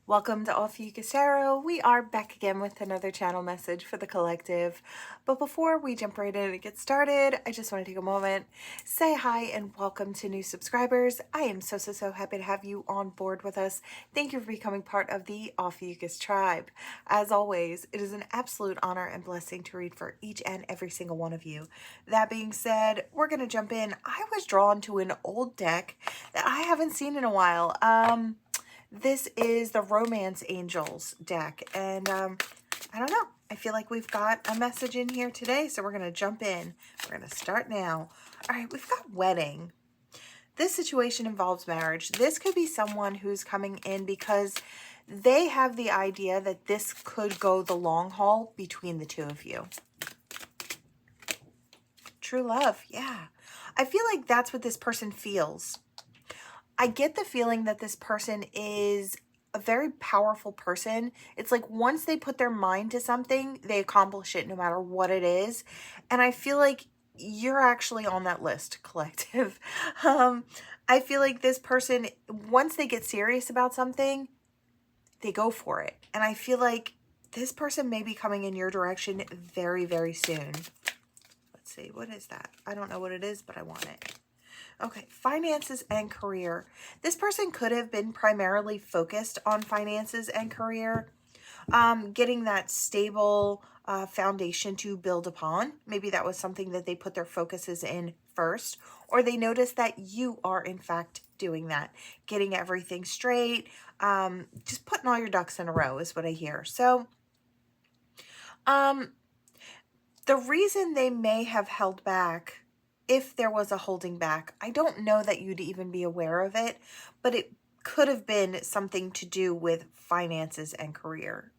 Welcome to Ophiuchus Tarot. We are back again with another channel message for the collective. But before we jump right in and get started, I just want to take a moment, say hi, and welcome to new subscribers. I am so happy to have you on board with us. Thank you for becoming part of the Ophiuchus tribe. As always, it is an absolute honor and blessing to read for each and every single one of you. That being said, we're going to jump in. I was drawn to an old deck that I haven't seen in a while. This is the Romance Angels deck, and I don't know. I feel like we've got a message in here today, so we're going to jump in. We're going to start now. All right, we've got wedding. This situation involves marriage. This could be someone who's coming in because they have the idea that this could go the long haul between the two of you. True love, yeah. I feel like that's what this person feels. I get the feeling that this person is a very powerful person. It's like once they put their mind to something, they accomplish it no matter what it is. And I feel like you're actually on that list, collective. I feel like this person, once they get serious about something, they go for it. And I feel like this person may be coming in your direction very soon. Let's see, what is that? I don't know what it is, but I want it. Okay, finances and career. This person could have been primarily focused on finances and career, getting that stable foundation to build upon. Maybe that was something that they put their focuses in first, or they noticed that you are in fact doing that, getting everything straight, just putting all your ducks in a row is what I hear. So, the reason they may have held back, if there was a holding back, I don't know that you'd even be aware of it, but it could have been something to do with finances and career.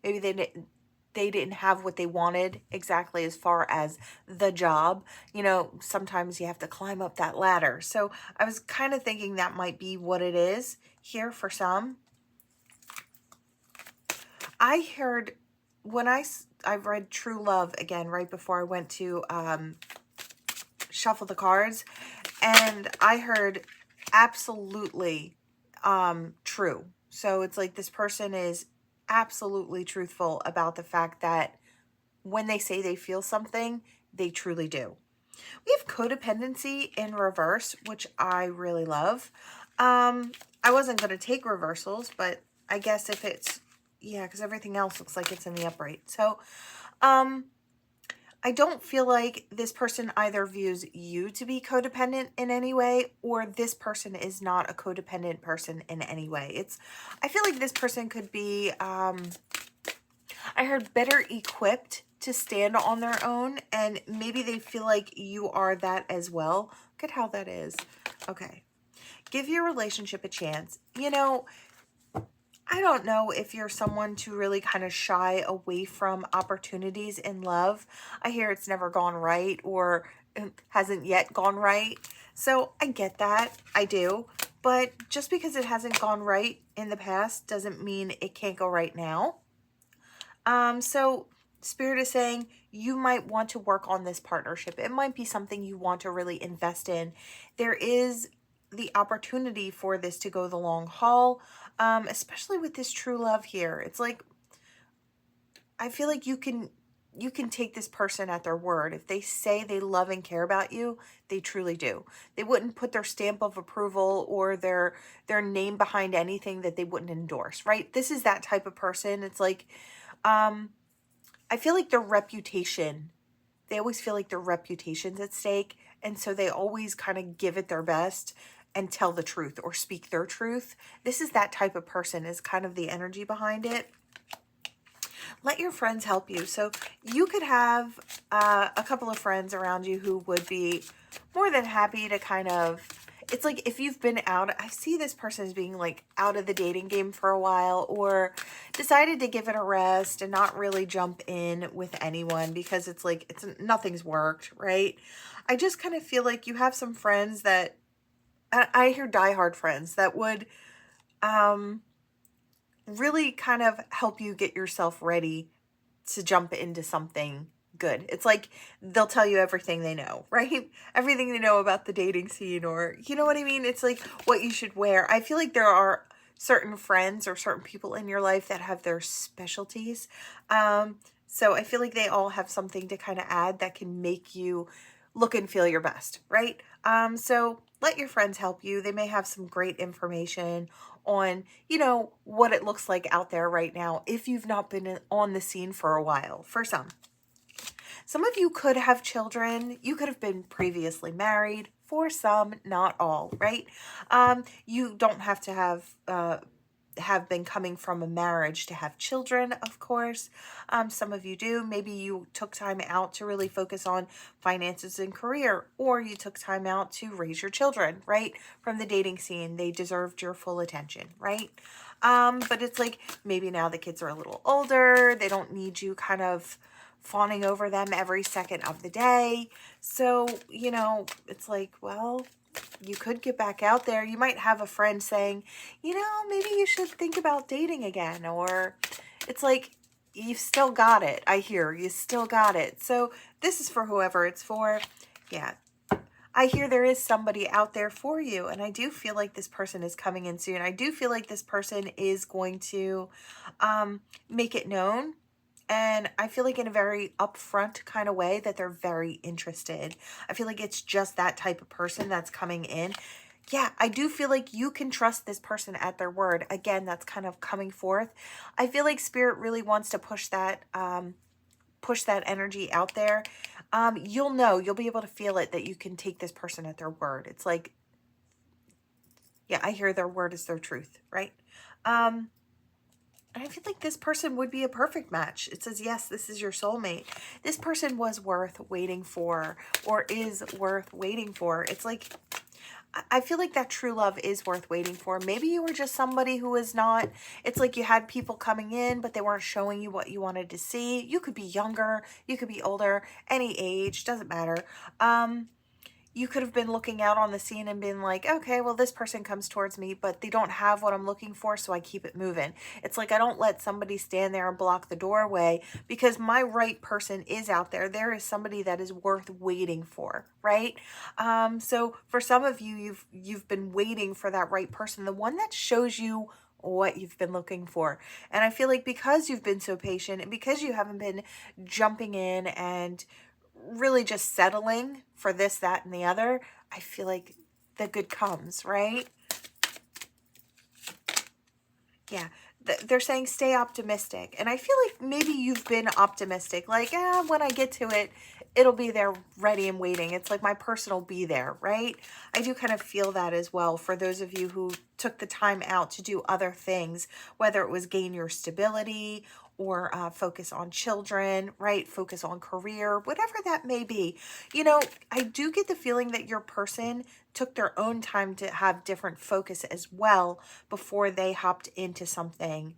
Maybe they didn't have what they wanted exactly as far as the job. You know, sometimes you have to climb up that ladder. So I was kind of thinking that might be what it is here for some. I heard when I read True Love again right before I went to shuffle the cards, and I heard absolutely true. So it's like this person is absolutely truthful about the fact that when they say they feel something, they truly do. We have codependency in reverse, which I really love. I wasn't going to take reversals, but I guess if it's, yeah, because everything else looks like it's in the upright. So, I don't feel like this person either views you to be codependent in any way, or this person is not a codependent person in any way. I feel like this person could be, I heard better equipped to stand on their own, and maybe they feel like you are that as well. Look at how that is. Okay. Give your relationship a chance. You know, I don't know if you're someone to really kind of shy away from opportunities in love. I hear it's never gone right or hasn't yet gone right. So I get that. I do. But just because it hasn't gone right in the past doesn't mean it can't go right now. So Spirit is saying you might want to work on this partnership. It might be something you want to really invest in. There is the opportunity for this to go the long haul, especially with this true love here. It's like, I feel like you can take this person at their word. If they say they love and care about you, they truly do. They wouldn't put their stamp of approval or their name behind anything that they wouldn't endorse, right? This is that type of person. It's like, I feel like their reputation, they always feel like their reputation's at stake. And so they always kind of give it their best and tell the truth or speak their truth. This is that type of person, is kind of the energy behind it. Let your friends help you. So you could have a couple of friends around you who would be more than happy to kind of, it's like if you've been out, I see this person as being like out of the dating game for a while, or decided to give it a rest and not really jump in with anyone because it's like, nothing's worked, right? I just kind of feel like you have some friends that, I hear diehard friends that would really kind of help you get yourself ready to jump into something good. It's like they'll tell you everything they know, right? Everything they know about the dating scene, or you know what I mean? It's like what you should wear. I feel like there are certain friends or certain people in your life that have their specialties. So I feel like they all have something to kind of add that can make you look and feel your best, right? So let your friends help you. They may have some great information on, you know, what it looks like out there right now if you've not been on the scene for a while. For some of you could have children. You could have been previously married. For some, not all, right? You don't have to have been coming from a marriage to have children, of course. Some of you do. Maybe you took time out to really focus on finances and career, or you took time out to raise your children, right? From the dating scene, they deserved your full attention, right? But it's like maybe now the kids are a little older. They don't need you kind of fawning over them every second of the day. So, you know, it's like, well, you could get back out there. You might have a friend saying, you know, maybe you should think about dating again. Or it's like, you've still got it. I hear you still got it. So this is for whoever it's for. Yeah. I hear there is somebody out there for you. And I do feel like this person is coming in soon. I do feel like this person is going to make it known. And I feel like in a very upfront kind of way that they're very interested. I feel like it's just that type of person that's coming in. Yeah, I do feel like you can trust this person at their word. Again, that's kind of coming forth. I feel like Spirit really wants to push that energy out there. You'll know, you'll be able to feel it, that you can take this person at their word. It's like, yeah, I hear their word is their truth, right? And I feel like this person would be a perfect match. It says, yes, this is your soulmate. This person was worth waiting for, or is worth waiting for. It's like, I feel like that true love is worth waiting for. Maybe you were just somebody who is not. It's like you had people coming in, but they weren't showing you what you wanted to see. You could be younger. You could be older. Any age. Doesn't matter. You could have been looking out on the scene and been like, okay, well, this person comes towards me, but they don't have what I'm looking for, so I keep it moving. It's like I don't let somebody stand there and block the doorway, because my right person is out there. There is somebody that is worth waiting for, right? So for some of you, you've been waiting for that right person, the one that shows you what you've been looking for. And I feel like because you've been so patient, and because you haven't been jumping in and really just settling for this, that, and the other, I feel like the good comes, right? Yeah. They're saying stay optimistic. And I feel like maybe you've been optimistic. Like, when I get to it, it'll be there ready and waiting. It's like my person will be there, right? I do kind of feel that as well for those of you who took the time out to do other things, whether it was gain your stability or focus on children, right? Focus on career, whatever that may be. You know, I do get the feeling that your person took their own time to have different focus as well before they hopped into something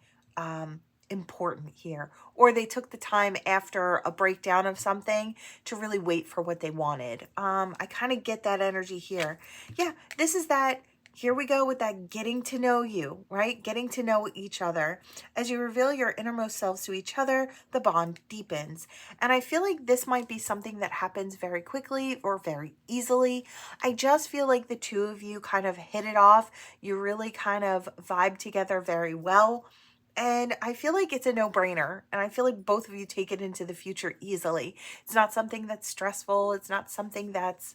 important here. Or they took the time after a breakdown of something to really wait for what they wanted. I kind of get that energy here. Yeah, this is that. Here we go with that getting to know you, right? Getting to know each other. As you reveal your innermost selves to each other, the bond deepens. And I feel like this might be something that happens very quickly or very easily. I just feel like the two of you kind of hit it off. You really kind of vibe together very well. And I feel like it's a no-brainer. And I feel like both of you take it into the future easily. It's not something that's stressful. It's not something that's,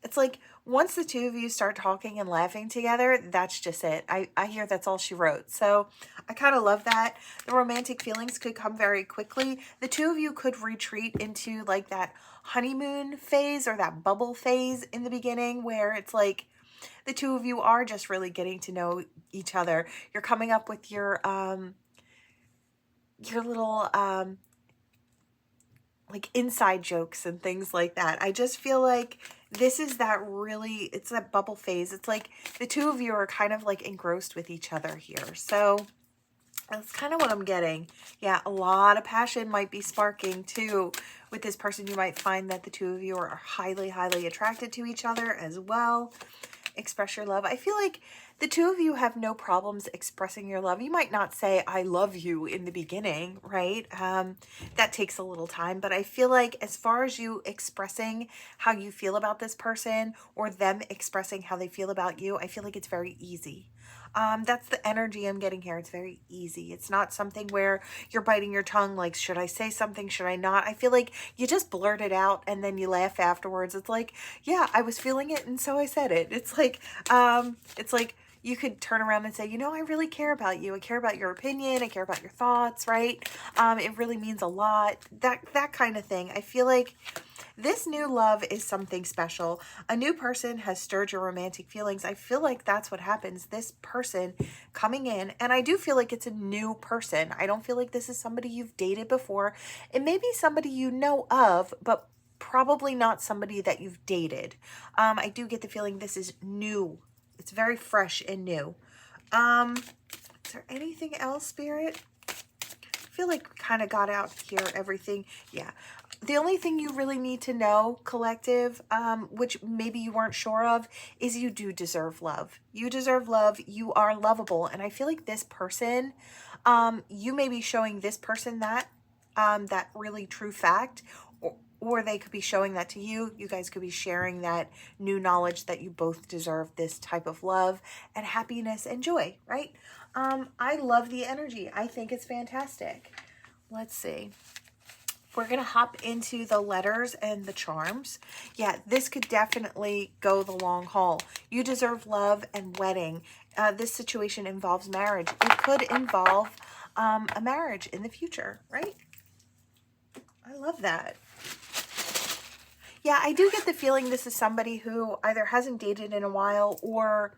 it's like once the two of you start talking and laughing together, that's just it. I hear that's all she wrote. So I kind of love that. The romantic feelings could come very quickly. The two of you could retreat into like that honeymoon phase or that bubble phase in the beginning where it's like, the two of you are just really getting to know each other. You're coming up with your little like inside jokes and things like that. I just feel like this is that really, it's that bubble phase. It's like the two of you are kind of like engrossed with each other here. So that's kind of what I'm getting. Yeah, a lot of passion might be sparking too with this person. You might find that the two of you are highly, highly attracted to each other as well. Express your love. I feel like the two of you have no problems expressing your love. You might not say, I love you in the beginning, right? That takes a little time, but I feel like as far as you expressing how you feel about this person or them expressing how they feel about you, I feel like it's very easy. That's the energy I'm getting here. It's very easy. It's not something where you're biting your tongue, like, should I say something? Should I not? I feel like you just blurt it out and then you laugh afterwards. It's like, yeah, I was feeling it and so I said it. It's like you could turn around and say, you know, I really care about you. I care about your opinion. I care about your thoughts, right? It really means a lot. That kind of thing. I feel like this new love is something special. A new person has stirred your romantic feelings. I feel like that's what happens. This person coming in, and I do feel like it's a new person. I don't feel like this is somebody you've dated before. It may be somebody you know of, but probably not somebody that you've dated. I do get the feeling this is new. It's very fresh and new. Is there anything else, Spirit? I feel like we kind of got out here everything. Yeah. The only thing you really need to know, collective, which maybe you weren't sure of, is you do deserve love. You deserve love. You are lovable. And I feel like this person, you may be showing this person that really true fact, or they could be showing that to you. You guys could be sharing that new knowledge that you both deserve this type of love and happiness and joy, right? I love the energy. I think it's fantastic. Let's see. We're going to hop into the letters and the charms. Yeah, this could definitely go the long haul. You deserve love and wedding. This situation involves marriage. It could involve a marriage in the future, right? I love that. Yeah, I do get the feeling this is somebody who either hasn't dated in a while or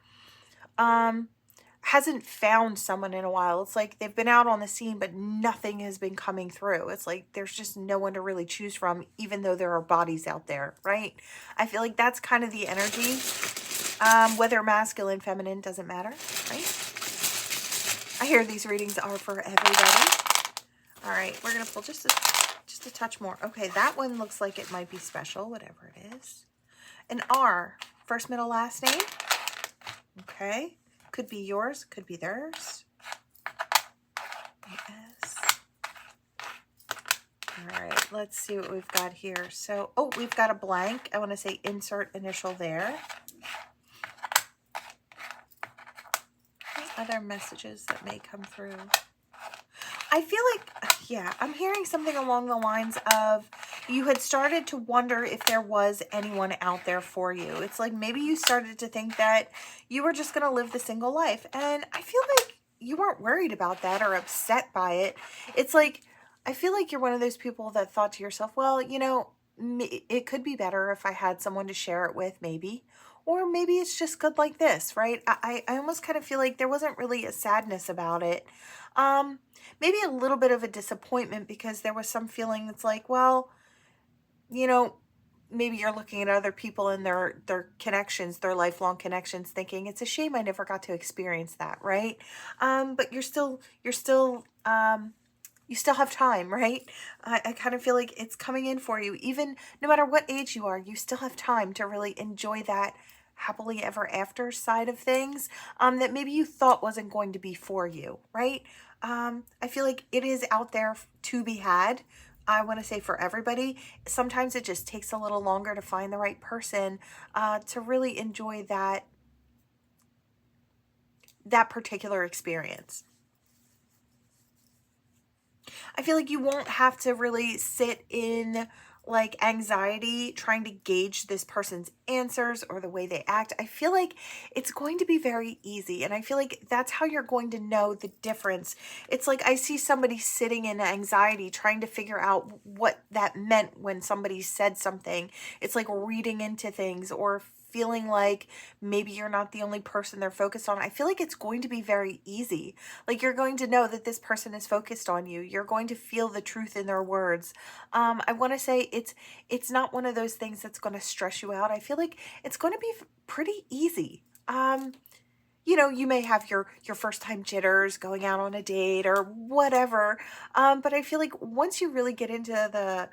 hasn't found someone in a while. It's like they've been out on the scene, but nothing has been coming through. It's like there's just no one to really choose from, even though there are bodies out there, right? I feel like that's kind of the energy. Whether masculine, feminine, doesn't matter, right? I hear these readings are for everybody. All right, we're going to pull just a touch more. Okay, that one looks like it might be special, whatever it is. An R, first, middle, last name. Okay. Could be yours, could be theirs. Yes. All right, let's see what we've got here. So, oh, we've got a blank. I want to say insert initial there. Any other messages that may come through? I feel like, yeah, I'm hearing something along the lines of you had started to wonder if there was anyone out there for you. It's like maybe you started to think that you were just going to live the single life. And I feel like you weren't worried about that or upset by it. It's like, I feel like you're one of those people that thought to yourself, well, you know, it could be better if I had someone to share it with, maybe. Or maybe it's just good like this, right? I almost kind of feel like there wasn't really a sadness about it. Maybe a little bit of a disappointment because there was some feeling that's like, well, you know, maybe you're looking at other people and their connections, their lifelong connections, thinking it's a shame I never got to experience that, right? But you still have time, right? I kind of feel like it's coming in for you. Even no matter what age you are, you still have time to really enjoy that happily ever after side of things that maybe you thought wasn't going to be for you, right? I feel like it is out there to be had. I want to say for everybody. Sometimes it just takes a little longer to find the right person to really enjoy that particular experience. I feel like you won't have to really sit in like anxiety trying to gauge this person's answers or the way they act. I feel like it's going to be very easy, and I feel like that's how you're going to know the difference. It's like I see somebody sitting in anxiety trying to figure out what that meant when somebody said something. It's like reading into things or feeling like maybe you're not the only person they're focused on. I feel like it's going to be very easy. Like you're going to know that this person is focused on you. You're going to feel the truth in their words. I want to say it's not one of those things that's going to stress you out. I feel like it's going to be pretty easy. You know, you may have your first time jitters going out on a date or whatever. But I feel like once you really get into the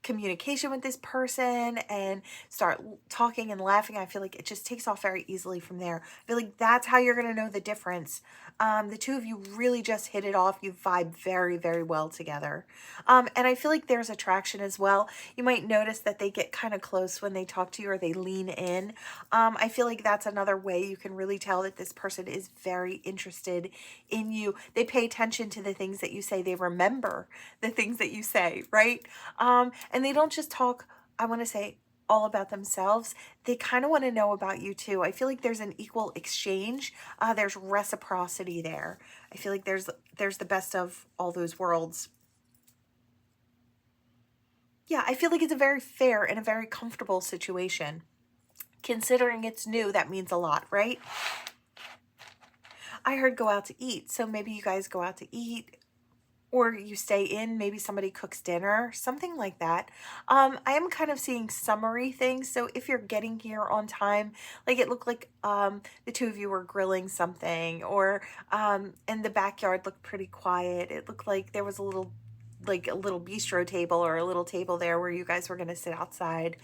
communication with this person and start talking and laughing, I feel like it just takes off very easily from there. I feel like that's how you're going to know the difference. The two of you really just hit it off. You vibe very, very well together. And I feel like there's attraction as well. You might notice that they get kind of close when they talk to you, or they lean in. I feel like that's another way you can really tell that this person is very interested in you. They pay attention to the things that you say. They remember the things that you say, right? And they don't just talk, I want to say, all about themselves. They kind of want to know about you too. I feel like there's an equal exchange. There's reciprocity there. I feel like there's the best of all those worlds. Yeah, I feel like it's a very fair and a very comfortable situation. Considering it's new, that means a lot, right? I heard go out to eat. So maybe you guys go out to eat, or you stay in, maybe somebody cooks dinner, something like that. I am kind of seeing summary things. So if you're getting here on time, like it looked like the two of you were grilling something, or and the backyard looked pretty quiet. It looked like there was a little bistro table, or a little table there where you guys were going to sit outside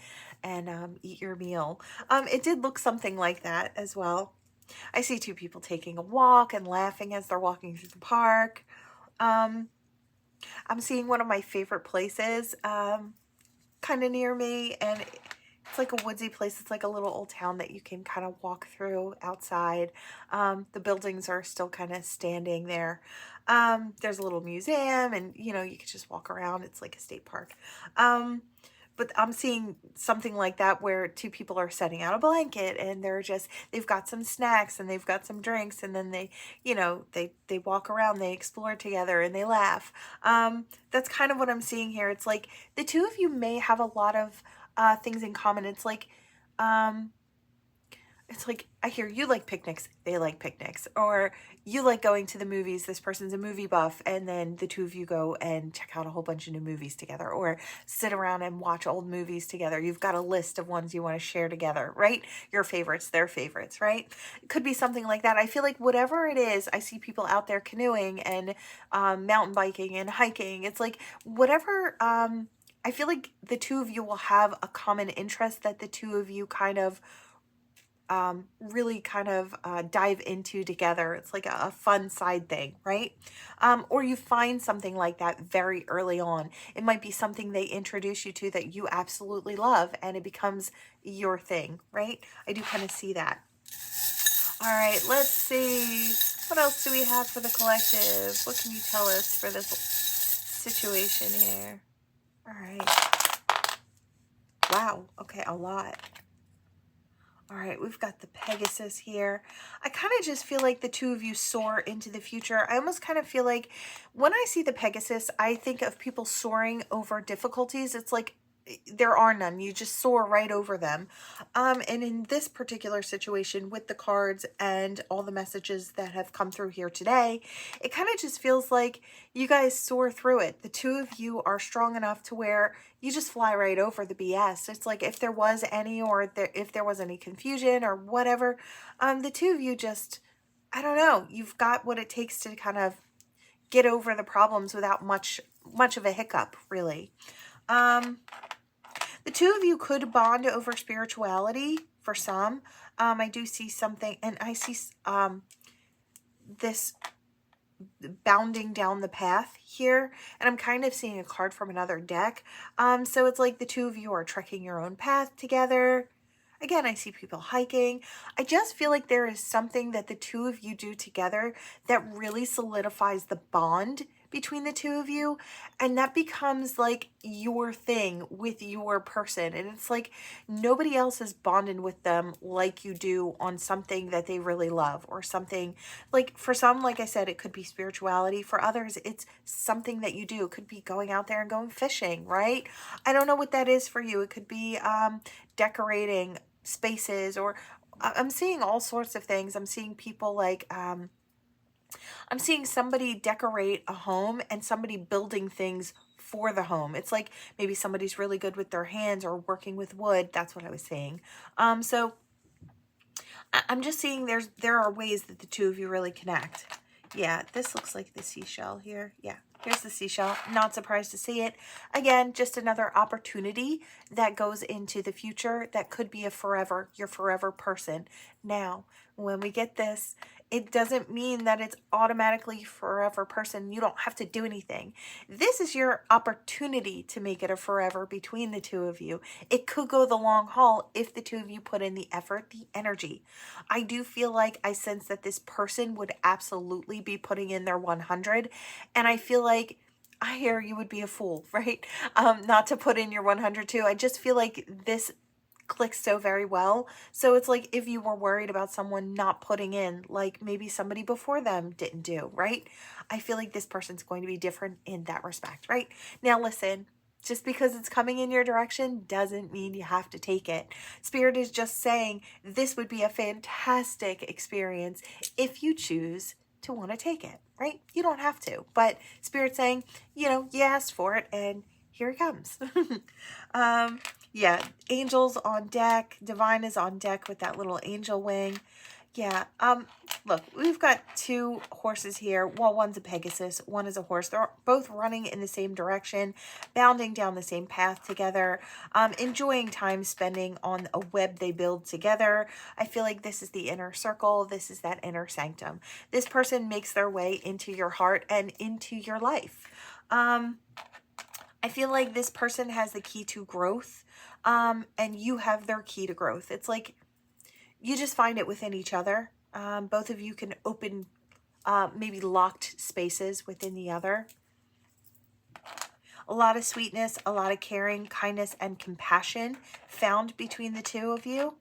and eat your meal. It did look something like that as well. I see two people taking a walk and laughing as they're walking through the park. I'm seeing one of my favorite places kind of near me, and it's like a woodsy place. It's like a little old town that you can kind of walk through outside. The buildings are still kind of standing there. There's a little museum, and you could just walk around. It's like a state park. But I'm seeing something like that where two people are setting out a blanket, and they've got some snacks and they've got some drinks, and then they walk around, they explore together, and they laugh. That's kind of what I'm seeing here. It's like the two of you may have a lot of things in common. It's like I hear you like picnics, they like picnics, or you like going to the movies, this person's a movie buff, and then the two of you go and check out a whole bunch of new movies together, or sit around and watch old movies together. You've got a list of ones you want to share together, right? Your favorites, their favorites, right? It could be something like that. I feel like whatever it is, I see people out there canoeing and mountain biking and hiking. It's like whatever. I feel like the two of you will have a common interest that the two of you kind of really kind of dive into together. It's like a fun side thing, right? Or you find something like that very early on. It might be something they introduce you to that you absolutely love, and it becomes your thing, right? I do kind of see that. All right, let's see. What else do we have for the collective? What can you tell us for this situation here? All right. Wow. Okay, a lot. All right, we've got the Pegasus here. I kind of just feel like the two of you soar into the future. I almost kind of feel like when I see the Pegasus, I think of people soaring over difficulties. It's like there are none. You just soar right over them. And in this particular situation with the cards and all the messages that have come through here today, it kind of just feels like you guys soar through it. The two of you are strong enough to where you just fly right over the BS. It's like if there was any, or if there was any confusion or whatever, the two of you just, I don't know, you've got what it takes to kind of get over the problems without much of a hiccup, really. The two of you could bond over spirituality for some. I do see something, and I see this bounding down the path here, and I'm kind of seeing a card from another deck. So it's like the two of you are trekking your own path together. Again, I see people hiking. I just feel like there is something that the two of you do together that really solidifies the bond between the two of you, and that becomes like your thing with your person. And it's like nobody else is bonded with them like you do on something that they really love, or something like, for some, like I said, it could be spirituality. For others, it's something that you do. It could be going out there and going fishing, right? I don't know what that is for you. It could be decorating spaces, or I'm seeing all sorts of things. I'm seeing people like I'm seeing somebody decorate a home and somebody building things for the home. It's like maybe somebody's really good with their hands or working with wood. That's what I was saying. So I'm just seeing there are ways that the two of you really connect. Yeah, this looks like the seashell here. Yeah, here's the seashell. Not surprised to see it. Again, just another opportunity that goes into the future that could be your forever person. Now, when we get this, It doesn't mean that it's automatically forever person. You don't have to do anything. This is your opportunity to make it a forever between the two of you. It could go the long haul if the two of you put in the effort, the energy. I do feel like I sense that this person would absolutely be putting in their 100. And I feel like I hear you would be a fool, right? Not to put in your 100 too. I just feel like this clicks so very well. So it's like if you were worried about someone not putting in, like maybe somebody before them didn't do, right? I feel like this person's going to be different in that respect, right? Now listen, just because it's coming in your direction doesn't mean you have to take it. Spirit is just saying this would be a fantastic experience if you choose to want to take it, right? You don't have to, but Spirit's saying, you know, you asked for it and here it comes. Yeah, angels on deck. Divine is on deck with that little angel wing. Yeah, look, we've got two horses here. Well, one's a Pegasus, one is a horse. They're both running in the same direction, bounding down the same path together, enjoying time spending on a web they build together. I feel like this is the inner circle. This is that inner sanctum. This person makes their way into your heart and into your life. I feel like this person has the key to growth, and you have their key to growth. It's like you just find it within each other. Both of you can open maybe locked spaces within the other. A lot of sweetness, a lot of caring, kindness, and compassion found between the two of you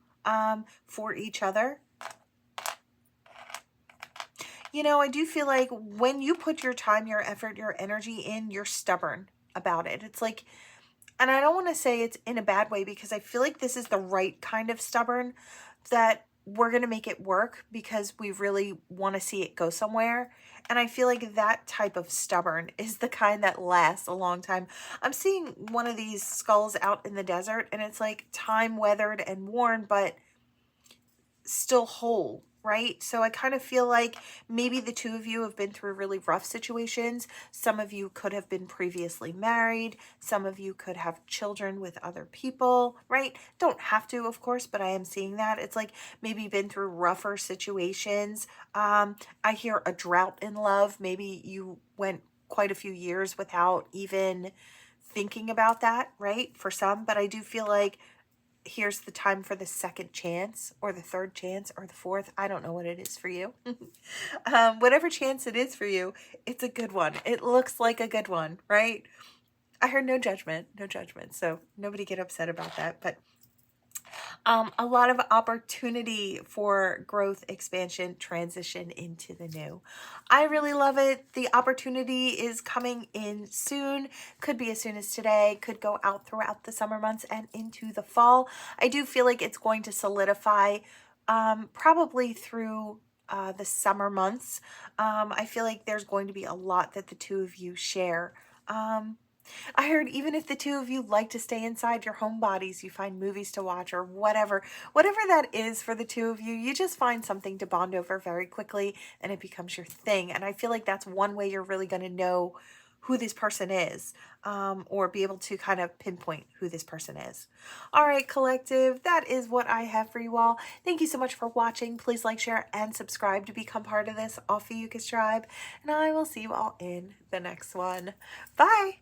for each other. You know, I do feel like when you put your time, your effort, your energy in, you're stubborn about it. It's like, and I don't want to say it's in a bad way because I feel like this is the right kind of stubborn, that we're going to make it work because we really want to see it go somewhere. And I feel like that type of stubborn is the kind that lasts a long time. I'm seeing one of these skulls out in the desert and it's like time weathered and worn, but still whole, right? So I kind of feel like maybe the two of you have been through really rough situations. Some of you could have been previously married. Some of you could have children with other people, right? Don't have to, of course, but I am seeing that. It's like maybe been through rougher situations. I hear a drought in love. Maybe you went quite a few years without even thinking about that, right? For some, but I do feel like here's the time for the second chance or the third chance or the fourth. I don't know what it is for you. Whatever chance it is for you, it's a good one. It looks like a good one, right? I heard no judgment, no judgment. So nobody get upset about that. But a lot of opportunity for growth, expansion, transition into the new. I really love it. The opportunity is coming in soon. Could be as soon as today. Could go out throughout the summer months and into the fall. I do feel like it's going to solidify probably through the summer months. I feel like there's going to be a lot that the two of you share. I heard even if the two of you like to stay inside your home bodies, you find movies to watch or whatever that is for the two of you, you just find something to bond over very quickly and it becomes your thing. And I feel like that's one way you're really going to know who this person is, or be able to kind of pinpoint who this person is. All right, collective, that is what I have for you all. Thank you so much for watching. Please like, share, and subscribe to become part of this Ophiuchus tribe. And I will see you all in the next one. Bye.